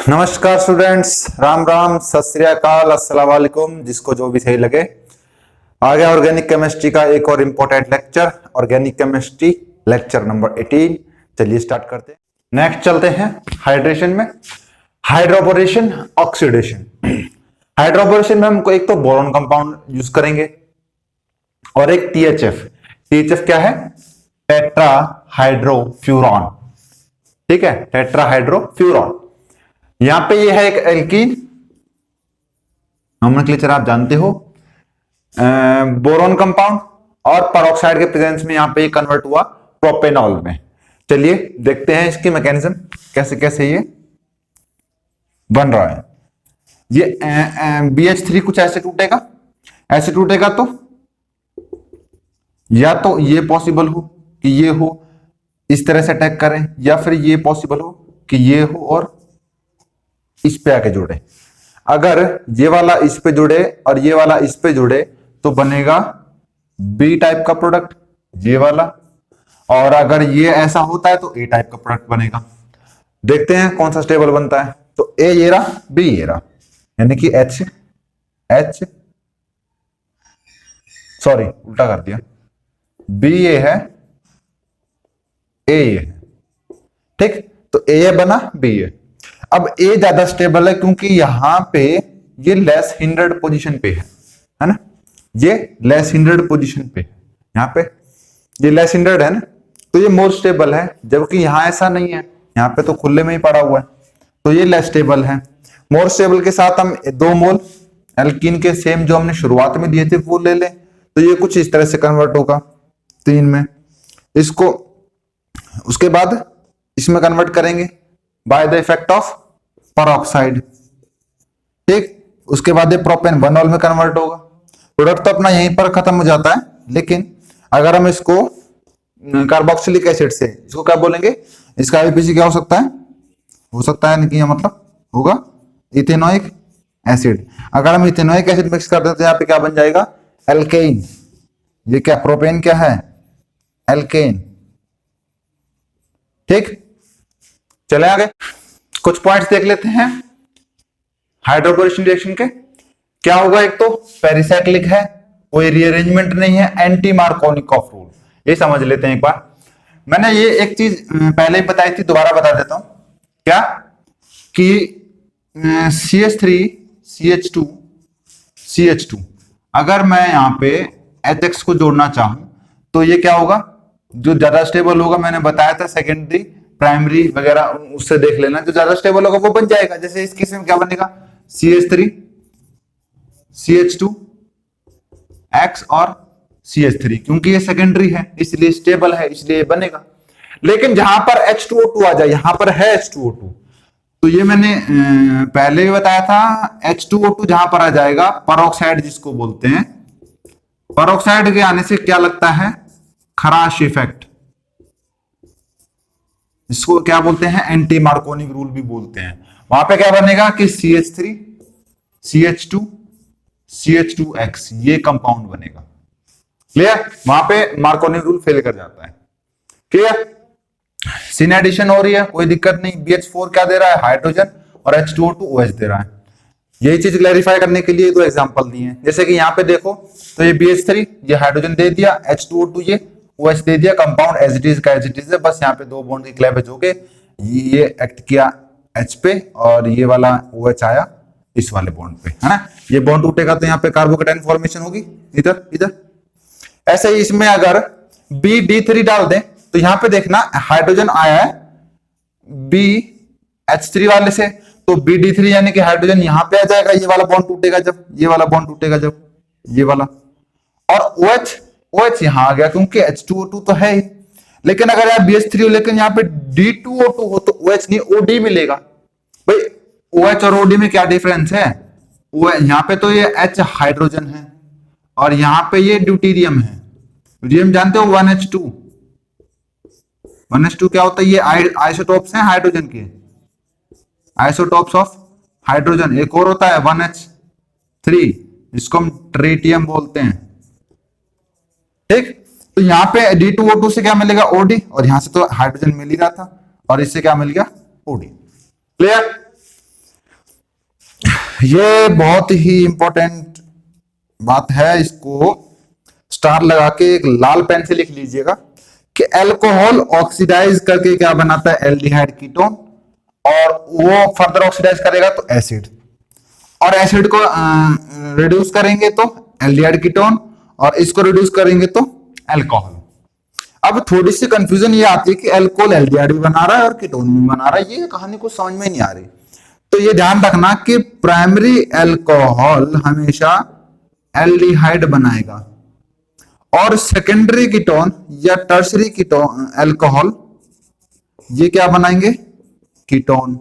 नमस्कार स्टूडेंट्स, राम राम, सत श्री अकाल, अस्सलाम वालेकुम, जिसको जो भी सही लगे। आ गया ऑर्गेनिक केमिस्ट्री का एक और important lecture, organic chemistry lecture number 18। चलिए स्टार्ट करते हैं। नेक्स्ट चलते हैं हाइड्रेशन में। Hydroboration, oxidation. हाइड्रोबोरेशन में हमको एक तो बोरॉन कंपाउंड यूज करेंगे और एक टीएचएफ। टीएचएफ क्या है? टेट्रा हाइड्रोफ्यूरॉन। ठीक है, टेट्रा हाइड्रोफ्यूरॉन। यहां पे ये है एक एल्कीन, नोमेनक्लेचर आप जानते हो, बोरॉन कंपाउंड, और पेरोक्साइड के प्रेजेंस में यहां पे ये कन्वर्ट हुआ प्रोपेनॉल में। चलिए देखते हैं इसकी मैकेनिज्म कैसे कैसे ये बन रहा है। ये BH3 कुछ ऐसे टूटेगा तो या तो ये पॉसिबल हो कि ये हो इस तरह से अटैक करें, या फिर ये पॉसिबल हो कि ये हो और इस पे आके जुड़े। अगर ये वाला इस पे जुड़े और ये वाला इस पे जुड़े तो बनेगा बी टाइप का प्रोडक्ट, ये वाला। और अगर ये ऐसा होता है तो ए टाइप का प्रोडक्ट बनेगा। देखते हैं कौन सा स्टेबल बनता है। तो ए ये रहा, बी ये रहा, यानी कि एच सॉरी उल्टा कर दिया, बी ये है, ए ये है। ठीक, तो ए बना, बी ये। अब ए ज्यादा स्टेबल है क्योंकि यहां पे ये लेस हिंड्रेड पोजीशन पे है ना, ये लेस हिंड्रेड पोजीशन पे, यहां पे ये लेस हिंड्रेड है ना, तो ये मोर स्टेबल है। जबकि यहां ऐसा नहीं है, यहां पे तो खुले में ही पड़ा हुआ है, तो ये लेस स्टेबल है। मोर स्टेबल के साथ हम 2 मोल एल्कीन के सेम जो हमने शुरुआत में दिए थे वो ले लें, तो ये कुछ इस तरह से कन्वर्ट होगा 3 में। इसको उसके बाद इसमें कन्वर्ट करेंगे by the effect of peroxide. ठीक, उसके बाद ये प्रोपेन 1 में कन्वर्ट होगा। प्रोडक्ट तो अपना यहीं पर खत्म हो जाता है, लेकिन अगर हम इसको कार्बोक्सिलिक एसिड से, इसको क्या बोलेंगे, इसका आईपीसी क्या हो सकता है कि मतलब होगा इथेनोइक एसिड। अगर हम इथेनोइक एसिड मिक्स कर देते हैं, यहाँ पे क्या बन जाएगा, एल्केन। ये क्या, प्रोपेन क्या है, एल्केन। ठीक, चले आगे कुछ पॉइंट्स देख लेते हैं हाइड्रोबोरेशन रिएक्शन के। क्या होगा, एक तो पेरिसाइक्लिक है, कोई रीअरेंजमेंट नहीं है, एंटी मार्कोनिकॉफ रूल, ये समझ लेते हैं एक बार। मैंने ये एक चीज पहले ही बताई थी, दोबारा बता देता हूं। क्या कि CH3 CH2 CH2, अगर मैं यहां पे HX को जोड़ना चाहूं तो ये क्या होगा, जो ज्यादा स्टेबल होगा, मैंने बताया था सेकेंडरी प्राइमरी वगैरह उससे देख लेना, जो ज्यादा स्टेबल होगा वो बन जाएगा। जैसे इस केस में क्या बनेगा, CH3 CH2 X और CH3, क्योंकि ये सेकेंडरी है इसलिए स्टेबल है, इसलिए बनेगा। लेकिन जहां पर H2O2 आ जाए, यहां पर है H2O2, तो ये मैंने पहले भी बताया था, H2O2 जहां पर आ जाएगा, पेरोक्साइड जिसको बोलते हैं, पेरोक्साइड के आने से क्या लगता है, खराश इफेक्ट। इसको क्या बोलते हैं, एंटी मार्कोनिक रूल भी बोलते हैं। वहां पे क्या बनेगा कि CH3 CH2 CH2X, ये कंपाउंड बनेगा। क्लियर, वहां पे मार्कोनिक रूल फेल कर जाता है। क्लियर, सिन एडिशन हो रही है, कोई दिक्कत नहीं। BH4 क्या दे रहा है, हाइड्रोजन, और H2O2 OH दे रहा है। यही चीज क्लैरिफाई करने के लिए 2 एग्जांपल दिए हैं। जैसे कि यहाँ पे देखो, तो ये BH3 ये हाइड्रोजन दे दिया, H2O2 ये OH दे दिया, कंपाउंड एज इट इज का एज इट इज है। बस यहाँ पे 2 बॉन्ड की क्लैवेज हो गए, ये एक्ट किया H पे और ये वाला OH आया इस वाले बॉन्ड पे, है ना। ये बॉन्ड टूटेगा तो यहाँ पे कार्बोकेटाइन फॉर्मेशन होगी, इधर। ऐसे ही इसमें अगर BD3 डाल दें तो यहाँ पे देखना हाइड्रोजन आया है BH3 वाले से, तो BD3 यानी कि हाइड्रोजन यहाँ पे आ जाएगा। ये वाला बॉन्ड टूटेगा जब, ये वाला बॉन्ड टूटेगा जब, ये वाला, और OH यहां आ गया क्योंकि H2O2 तो है ही। लेकिन अगर यहाँ BH3 हो लेकिन यहाँ पे D2O2 हो तो OH नहीं OD मिलेगा। भाई OH और OD में क्या डिफरेंस है, यहाँ पे तो ये H हाइड्रोजन है और यहाँ पे ये ड्यूटेरियम है। ड्यूटेरियम जानते हो, 1H2 क्या होता है, ये आइसोटोप्स हैं हाइड्रोजन के, आइसोटोप्स ऑफ हाइड्रोजन। एक और होता है 1H3, इसको हम ट्रिटियम बोलते हैं। ठीक, तो यहाँ पे D2O2 से क्या मिलेगा, OD, और यहां से तो हाइड्रोजन मिल ही रहा था, और इससे क्या मिल गया, OD। क्लियर। ये बहुत ही इंपॉर्टेंट बात है, इसको स्टार लगा के एक लाल पेन से लिख लीजिएगा कि अल्कोहल ऑक्सीडाइज करके क्या बनाता है, एल्डिहाइड कीटोन, और वो फर्दर ऑक्सीडाइज करेगा तो एसिड, और एसिड को रिड्यूस करेंगे तो एल्डिहाइड कीटोन, और इसको रिड्यूस करेंगे तो अल्कोहल। अब थोड़ी सी कंफ्यूजन ये आती है कि अल्कोहल एल्डिहाइड भी बना रहा है और कीटोन भी बना रहा है, ये कहानी को समझ में नहीं आ रही। तो ये ध्यान रखना कि प्राइमरी अल्कोहल हमेशा एल्डिहाइड बनाएगा और सेकेंडरी कीटोन या टर्सरी कीटोन अल्कोहल ये क्या बनाएंगे, कीटोन।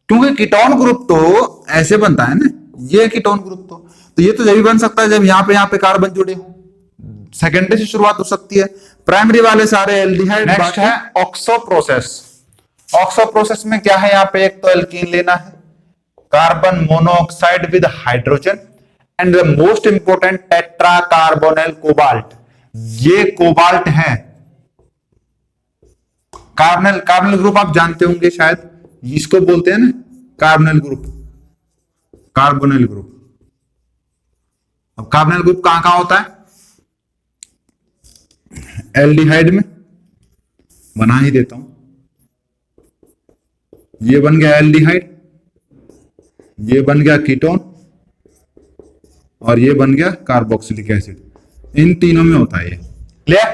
क्योंकि कीटोन ग्रुप तो ऐसे बनता है ना, ये कीटोन ग्रुप तो ये तो जब भी बन सकता है जब यहाँ पे कार्बन जुड़े हो, सेकेंडरी से शुरुआत हो सकती है, प्राइमरी वाले सारे एल्डिहाइड। नेक्स्ट है ऑक्सो प्रोसेस। ऑक्सो प्रोसेस में क्या है, यहाँ पे एक तो एल्कीन लेना है, carbon monoxide with hydrogen, and the most important tetra carbonyl cobalt. ये कोबाल्ट है, कार्बोनिल ग्रुप आप जानते होंगे शायद, इसको बोलते हैं ना कार्बोनिल ग्रुप, कार्बोनिल ग्रुप। अब कार्बोनिल ग्रुप कहां कहां होता है, एल्डिहाइड में, बना ही देता हूं, ये बन गया एल्डिहाइड, ये बन गया कीटोन, और ये बन गया कार्बोक्सिलिक एसिड, इन तीनों में होता है ये। क्लियर?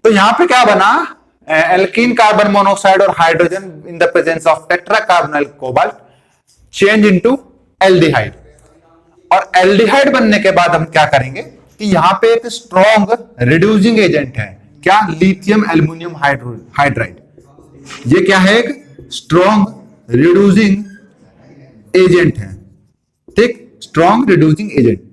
तो यहां पे क्या बना, एल्कीन कार्बन मोनोऑक्साइड और hydrogen in the presence of tetra carbonyl cobalt change into aldehyde. और एल्डिहाइड बनने के बाद हम क्या करेंगे कि यहां पे एक स्ट्रॉन्ग रिड्यूसिंग एजेंट है, क्या, लिथियम एल्युमिनियम हाइड्राइड। ये क्या है, एक स्ट्रॉन्ग रिड्यूसिंग एजेंट है, ठीक, स्ट्रॉन्ग रिड्यूसिंग एजेंट,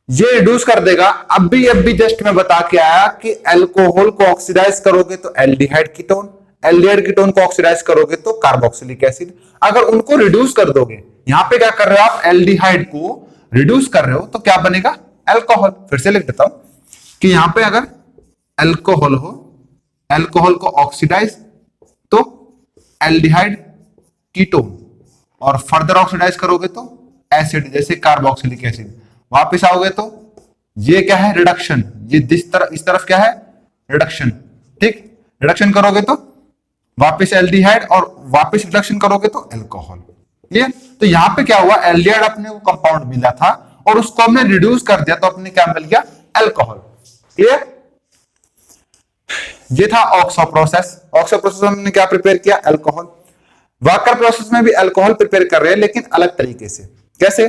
ये रिड्यूस कर देगा। अब भी जस्ट मैं बता के आया कि अल्कोहल को ऑक्सीडाइज करोगे तो एल्डिहाइड कीटोन, एल्डिहाइड कीटोन को ऑक्सीडाइज करोगे तो कार्बोक्सिलिक एसिड। अगर उनको रिड्यूस कर दोगे, यहां पे क्या कर रहे हो आप, एल्डिहाइड को रिड्यूस कर रहे हो तो क्या बनेगा, अल्कोहल। फिर से लिख देता हूं कि यहां पे अगर अल्कोहल हो, अल्कोहल को ऑक्सीडाइज तो एल्डिहाइड कीटोन, और फर्दर ऑक्सीडाइज करोगे तो एसिड, जैसे कार्बोक्सिलिक एसिड। वापस आओगे तो ये क्या है, रिडक्शन, ये इस तरफ क्या है, रिडक्शन, ठीक, रिडक्शन करोगे तो वापस एल्डिहाइड, और वापस रिडक्शन करोगे तो अल्कोहल। क्लियर? तो यहां पे क्या हुआ, एल्डिहाइड अपने को कंपाउंड मिला था और उसको हमने रिड्यूस कर दिया तो अपने क्या मिल गया, अल्कोहल। क्लियर? ये था ऑक्सो प्रोसेस। ऑक्सो प्रोसेस में हमने क्या प्रिपेयर किया, अल्कोहल। वाकर प्रोसेस में भी अल्कोहल प्रिपेयर कर रहे हैं लेकिन अलग तरीके से। कैसे?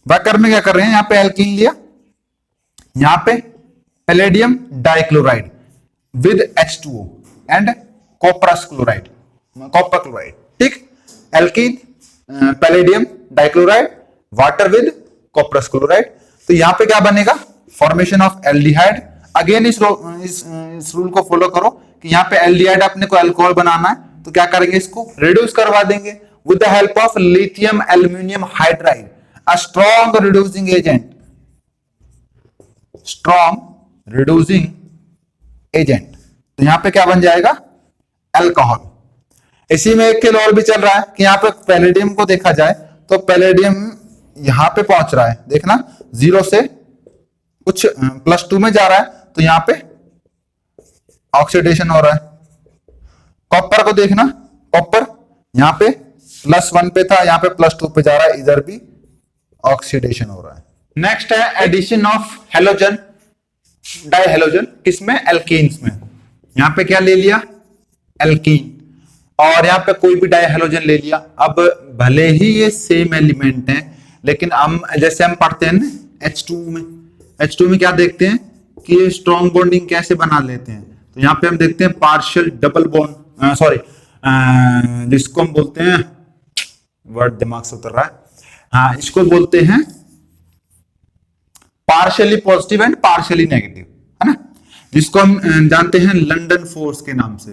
वाकर में क्या कर रहे हैं, यहां पे एल्कीन लिया, यहां पे palladium dichloride with H2O and cuprous chloride, copper chloride, ठीक, alkene, palladium dichloride, water with cuprous chloride. तो यहां पे क्या बनेगा, फॉर्मेशन ऑफ एल्डिहाइड। अगेन इस रूल को फॉलो करो कि यहां पे एल्डिहाइड अपने को अल्कोहल बनाना है तो क्या करेंगे, इसको रिड्यूस करवा देंगे with the help of lithium aluminium hydride, a strong reducing agent, strong reducing agent. तो यहां पे क्या बन जाएगा, अल्कोहल। इसी में एक खेल और भी चल रहा है कि यहां पे पैलेडियम को देखा जाए तो पैलेडियम यहां पे पहुंच रहा है, देखना 0 से कुछ +2 में जा रहा है, तो यहां पे ऑक्सीडेशन हो रहा है। कॉपर को देखना, कॉपर यहां पे +1 पे था, यहां पे +2 पे जा रहा है, इधर भी ऑक्सीडेशन हो रहा है। नेक्स्ट है एडिशन ऑफ हेलोजन, डाइहेलोजन, किसमें, एल्कीन्स में। यहां पे क्या ले लिया, एल्कीन, और यहां पे कोई भी डाइहेलोजन ले लिया। अब भले ही ये सेम एलिमेंट है लेकिन हम जैसे हम पढ़ते हैं ना H2 में क्या देखते हैं कि ये स्ट्रॉन्ग बॉन्डिंग कैसे बना लेते हैं। तो यहां पे हम देखते हैं पार्शियल डबल बॉन्ड, सॉरी, जिसको हम बोलते हैं, वर्ड दिमाग से उतर रहा है, हाँ, इसको बोलते हैं partially positive and partially negative, है ना, जिसको हम जानते हैं लंदन फोर्स के नाम से,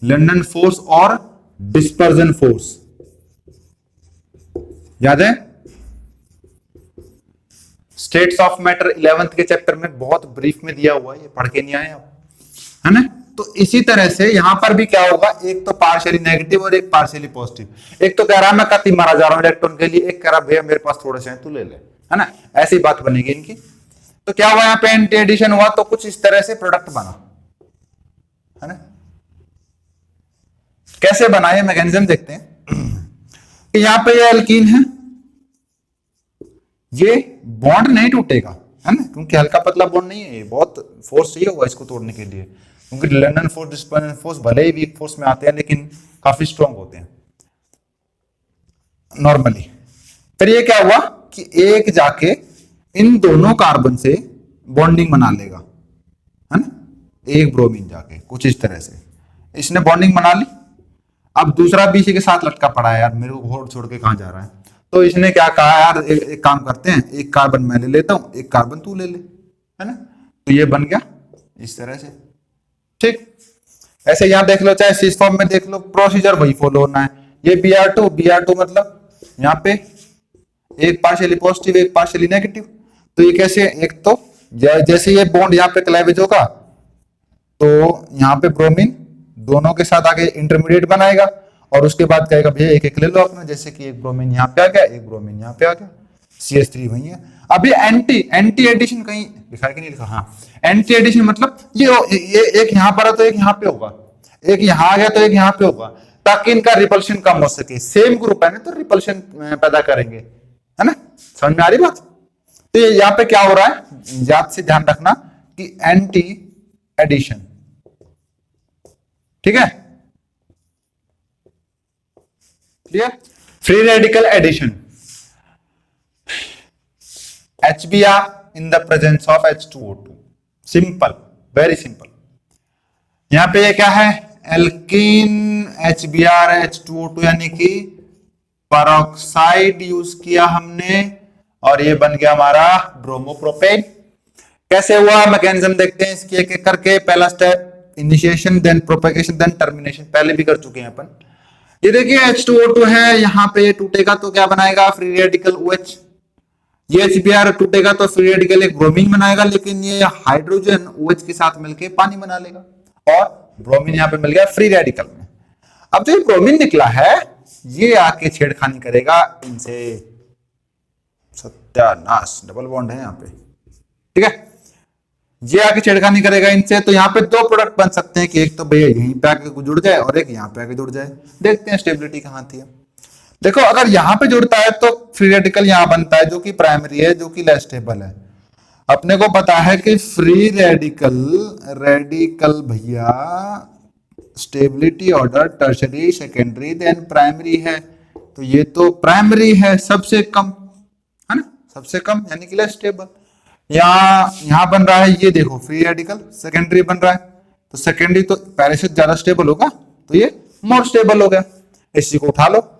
लंदन फोर्स और डिस्पर्जन फोर्स। याद है, स्टेट्स ऑफ मैटर 11th के चैप्टर में बहुत ब्रीफ में दिया हुआ है, ये पढ़ के नहीं आए आप, है ना। तो इसी तरह से यहां पर भी क्या होगा, एक तो पार्शियली नेगेटिव और एक पार्शियली पॉजिटिव। एक तो कह रहा है मैं कति मारा जा रहा हूं इलेक्ट्रॉन के लिए, एक कह रहा भैया मेरे पास थोड़े से हैं तू ले ले, है ना, ऐसी बात बनेगी इनकी। तो क्या हुआ यहाँ पे एंटी एडिशन हुआ, तो कुछ इस तरह से प्रोडक्ट बना, है ना। कैसे बना ये मैकेनिज्म देखते हैं कि यहां पे ये एल्कीन है, ये बॉन्ड नहीं टूटेगा, है ना, क्योंकि हल्का पतला बॉन्ड नहीं है, ये बहुत फोर्स चाहिए होगा इसको तोड़ने के लिए, क्योंकि लंदन फोर्स डिस्पर्जन फोर्स भले ही वीक फोर्स में आते हैं लेकिन काफी स्ट्रांग होते हैं नॉर्मली। फिर ये क्या हुआ कि एक जाके इन दोनों कार्बन से बॉन्डिंग बना लेगा, है ना, एक ब्रोमीन जाके कुछ इस तरह से इसने बॉन्डिंग बना ली। अब दूसरा भी इसी के साथ लटका पड़ा है, यार मेरे को घोड़ छोड़ के कहां जा रहा है, तो इसने क्या कहा, यार एक काम करते हैं, एक कार्बन मैं ले लेता हूं, एक कार्बन तू ले ले, है ना, तो ये बन गया इस तरह से, ठीक। ऐसे यहां देख लो, चाहे सिस फॉर्म में देख लो, प्रोसीजर वही फॉलो होना है। ये Br2 मतलब यहाँ पे एक पार्शियली पॉजिटिव एक पार्शियली नेगेटिव, तो ये कैसे, एक तो जैसे ये बॉन्ड यहाँ पे क्लेवेज होगा तो यहाँ पे ब्रोमीन दोनों के साथ आगे इंटरमीडिएट बनाएगा और उसके बाद कहेगा भैया एक एक ले लो अपना, जैसे कि एक ब्रोमीन यहाँ पे आ गया, एक ब्रोमीन यहाँ पे आ गया, CH3 वही है। अब ये एंटी एडिशन कहीं लिखा है कि नहीं लिखा, हाँ, एंटी एडिशन मतलब ये एक यहाँ पर है तो एक यहाँ पे होगा, एक यहाँ आ गया तो एक यहाँ पे होगा, ताकि इनका रिपल्शन कम हो सके। सेम ग्रुप है ना तो रिपल्शन पैदा करेंगे, है ना, समझ में आ रही बात। तो यहाँ पे क्या हो रहा है, याद से ध्यान रखना कि एंटी एडिशन, ठीक है, clear. Free radical addition, HBr in the presence of H2O2, simple, very simple. यहां पे ये क्या है, एल्कीन HBr H2O2 यानी कि पेरोक्साइड यूज किया हमने और ये बन गया हमारा ब्रोमोप्रोपेन। कैसे हुआ मैकेनिज्म देखते हैं इसकी एक एक करके। पहला step initiation, then propagation, then termination, पहले भी कर चुके हैं अपन। ये देखिए H2O2 है, यहां पे ये टूटेगा तो क्या बनाएगा, फ्री रेडिकल OH। ये HBr टूटेगा तो फ्री रेडिकल एक ब्रोमीन बनाएगा, लेकिन ये हाइड्रोजन OH के साथ मिलकर पानी बना लेगा और ब्रोमीन यहां पे मिल गया फ्री रेडिकल में। अब जो ब्रोमीन निकला है ये आके छेड़खानी करेगा इनसे, सत्यानाश, डबल बॉन्ड है यहाँ पे, ठीक है, ये आके छेड़खानी करेगा इनसे। तो यहाँ पे दो प्रोडक्ट बन सकते हैं कि एक तो भैया यहीं पे आके जुड़ जाए और एक यहाँ पे आके जुड़ जाए। देखते हैं स्टेबिलिटी कहाँ थी। देखो अगर यहाँ पे जुड़ता है तो फ्री रेडिकल यहाँ बनता है जो कि प्राइमरी है, जो कि लेस स्टेबल है। अपने को पता है कि फ्री रेडिकल भैया stability order tertiary, secondary, then primary है, तो ये तो प्राइमरी है सबसे कम, है ना, सबसे कम यानी कि लेस स्टेबल। यहां बन रहा है ये देखो फ्री रेडिकल सेकेंडरी बन रहा है, तो सेकेंडरी तो पहले से ज्यादा स्टेबल होगा, तो ये मोर स्टेबल हो गया। इसी को उठा लो,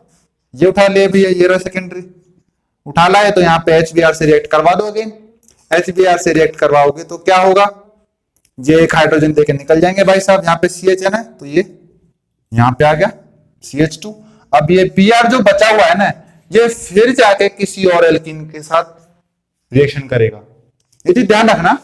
ये उठा लिए भैया, ये रहा सेकेंडरी, उठा लाए तो यहाँ पे HBr से रिएक्ट करवा दो। अगेन HBr से रिएक्ट करवाओगे तो क्या होगा, ये एक हाइड्रोजन देके निकल जाएंगे भाई साहब। यहाँ पे CHN है तो ये यहाँ पे आ गया CH2। अब ये Br जो बचा हुआ है ना, ये फिर जाके किसी और एल्कीन के साथ रिएक्शन करेगा। यदि ध्यान रखना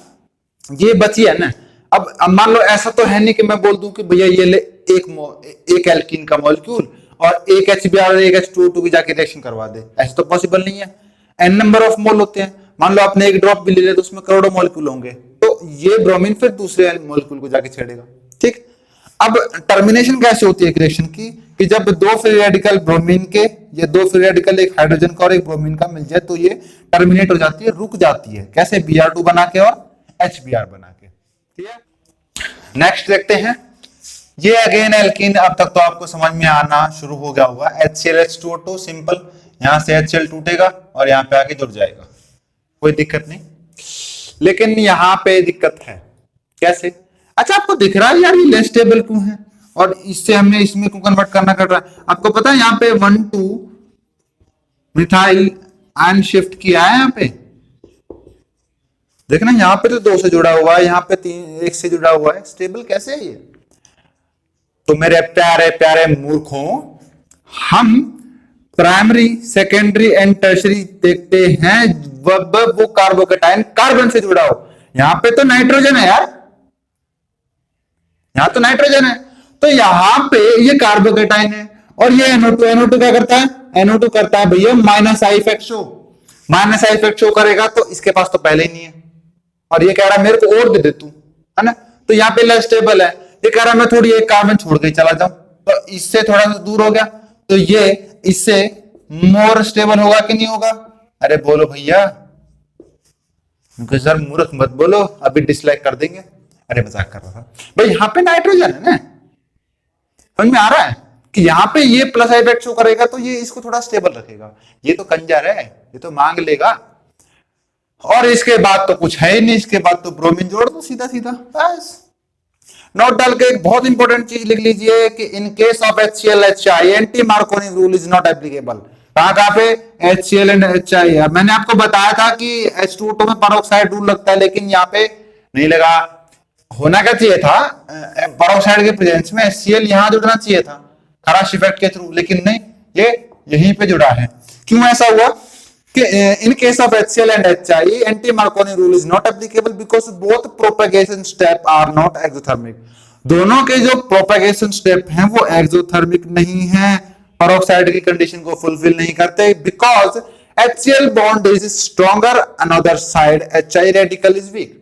ये बची है ना। अब मान लो ऐसा तो है नहीं कि मैं बोल दूं कि भैया ये ले एक एल्कीन का मॉलिक्यूल और एक HBr और एक H2O2 की जाके रिएक्शन करवा दे, ऐसा तो पॉसिबल नहीं है। n नंबर ऑफ मोल होते हैं, मान लो आपने एक ड्रॉप भी ले लिया तो उसमें करोड़ों मॉलिक्यूल होंगे, तो ये ब्रोमीन फिर दूसरे मॉलिक्यूल को जाके छेड़ेगा, ठीक। अब टर्मिनेशन कैसे होती है रिएक्शन की, कि जब दो फ्री रेडिकल ब्रोमीन के या दो फ्री रेडिकल एक हाइड्रोजन का और एक ब्रोमीन का मिल जाए तो ये टर्मिनेट हो जाती है, रुक जाती है। कैसे, Br2 बना के और HBr बना के, ठीक है। नेक्स्ट देखते हैं, ये अगेन एल्कीन। अब तक तो आपको समझ में आना शुरू हो गया होगा। HCl सिंपल, यहां से HCl टूटेगा और यहां पे आके जुड़ जाएगा, कोई दिक्कत नहीं। लेकिन यहां पे दिक्कत है, कैसे। अच्छा आपको दिख रहा है यार ये लेस स्टेबल क्यों है और इससे हमने इसमें क्यों कन्वर्ट करना कर रहा है। आपको पता है यहाँ पे 1,2 मिथाइल आयन शिफ्ट किया है। यहाँ पे देखना, यहाँ पे तो 2 से जुड़ा हुआ है, यहाँ पे 1 से जुड़ा हुआ है, स्टेबल कैसे है ये। तो मेरे प्यारे प्यारे मूर्खों, हम प्राइमरी, सेकेंडरी एंड टर्शरी देखते हैं वो कार्बोकेटाइन कार्बन से जुड़ा हो। यहां पे तो नाइट्रोजन है यार, यहां तो नाइट्रोजन है, तो यहां पे ये कार्बोकेटाइन है, और ये NO2, NO2 क्या करता है, NO2 करता है भैया minus I effect show, minus I effect show करेगा, तो इसके पास तो पहले ही नहीं है, और ये कह रहा है मेरे को और दे दे तू, है ना, तो यहाँ पे लेस स्टेबल है, ये कह रहा है मैं थोड़ी एक कार्बन छोड़ के चला जाऊं, तो इससे थोड़ा सा दूर हो गया, तो ये इससे मोर स्टेबल होगा कि नहीं होगा, अरे बोलो भैया, सर मूर्ख मत बोलो, अभी डिसलाइक कर देंगे, अरे मजाक कर रहा था भाई, यहाँ पे नाइट्रोजन है ना, समझ में आ रहा है कि यहाँ पे ये प्लस आई इफेक्ट शो करेगा, तो ये इसको थोड़ा स्टेबल रखेगा, ये तो कंजर है, ये तो मांग लेगा, और इसके बाद तो कुछ है ही नहीं, इसके बाद तो ब्रोमीन जोड़ दो सीधा सीधा बस। नोट डाल के एक बहुत इंपॉर्टेंट चीज लिख लीजिए कि in case of HClHI anti Markovnikov rule is not applicable. कहां पे, HCl एंड HI। मैंने आपको बताया था कि H2O में परोक्साइड रूल लगता है, लेकिन यहाँ पे नहीं लगा, होना क्या चाहिए था, परोक्साइड के प्रेजेंस में HCl यहां जुड़ना चाहिए था खराश इफेक्ट के थ्रू, लेकिन नहीं, ये यहीं पे जुड़ा है। क्यों ऐसा हुआ कि in case of HCl and HI anti-Marconi rule is not applicable because both propagation step are not exothermic। दोनों के जो प्रोपेगेशन स्टेप हैं वो एक्सोथर्मिक नहीं है, परोक्साइड की कंडीशन को फुलफिल नहीं करते, because HCl bond is stronger, another side HI radical is weak.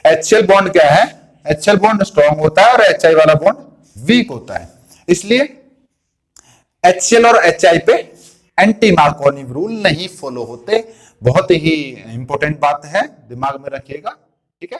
HCl bond क्या है, HCl बॉन्ड स्ट्रॉन्ग होता है और HI वाला बॉन्ड वीक होता है, इसलिए HCl और HI पे एंटी मार्कोनी रूल नहीं फॉलो होते। बहुत ही इंपॉर्टेंट बात है, दिमाग में रखिएगा, ठीक है।